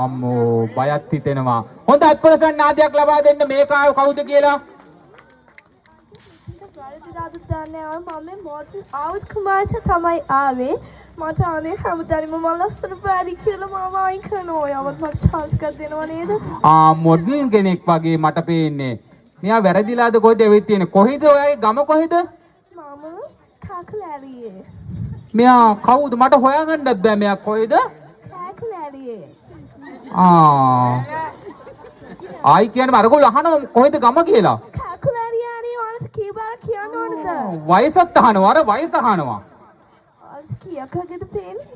අම්මෝ බයත් හිතෙනවා. හොඳ අත්පොලසන් නාදයක් ලබා දෙන්න මේ කාව කවුද කියලා. ආවත් කුමාරට තමයි ආවේ. මට අනේ හැමදාම මම ලස්සන පැරි කියලා මාව අයින් කරනවා. යවත් මට chance එකක් දෙනව නේද? මොඩල් කෙනෙක් වගේ මට පේන්නේ. මෙයා වැරදිලාද කොහෙද වෙවිත් තියෙන්නේ? කොහෙද ඔයාගේ ගම කොහෙද? මම කාකලෑරියේ. මෙයා කවුද? මට හොයාගන්නත් බෑ මෙයා කොහෙද? කාකලෑරියේ. ආයි කියන්නේ අරගොල්ලෝ අහනවා කොහෙද ගම කියලා. කාකලෑරියානේ ඔයාලට කීපාර කියන්න ඕනද? වයසත් අහනවා. අර වයස අහනවා. කීයක් වගේද පේන්නේ?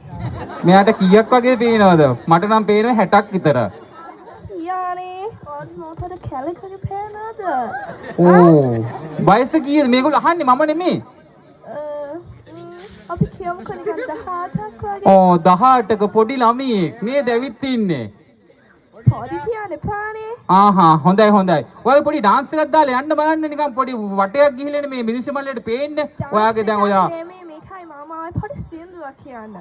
මෙයාට කීයක් වගේ පේනවද? මට නම් පේන්නේ 60ක් විතර. සියානේ මොකටද කැලේ පේනවද? වයස කීයද මේගොල්ලෝ අහන්නේ මම නෙමෙයි. අපි කියමු කනිකන් 18ක් වගේ. 18ක පොඩි ළමයෙක් නේද ඇවිත් ඉන්නේ. පොඩි කියන්නේ පානේ. හොඳයි. ඔයාගේ පොඩි ඩාන්ස් එකක් දාලා යන්න බලන්න නිකන් පොඩි වටයක් ගිහිල්ලා මේ මිනිස්සු මල්ලේට පේන්නේ. ඔයාගේ දැන් ඔයා මේකයි මාමා පොඩි සින්දුවක් කියන්න.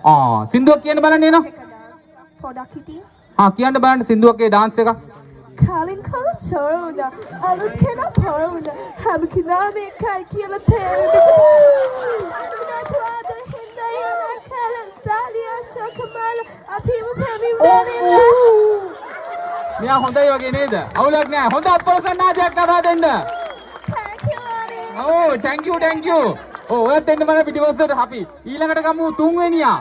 සින්දුවක් කියන්න බලන්න එනවා. පොඩක් හිටිය. කියන්න බලන්න සින්දුවකේ ඩාන්ස් එක. කලින් චෝරුණ අලුත් කෙනා පොරුණ හැම කෙනා මේකයි කියලා තේරෙන්නේ. නටුවාද හින්දා යන කලින් සාලියා ශෝකමල අපිම පැමිණෙන්නේ. මෙයා හොඳයි වගේ නේද? අවුලක් නෑ. හොඳ අප්පලසන් නාදයක් ලබා දෙන්න. thank you. ඔයත් එන්න මම පිටිපස්සට අපි ඊළඟට ගමු තුන්වෙනියා.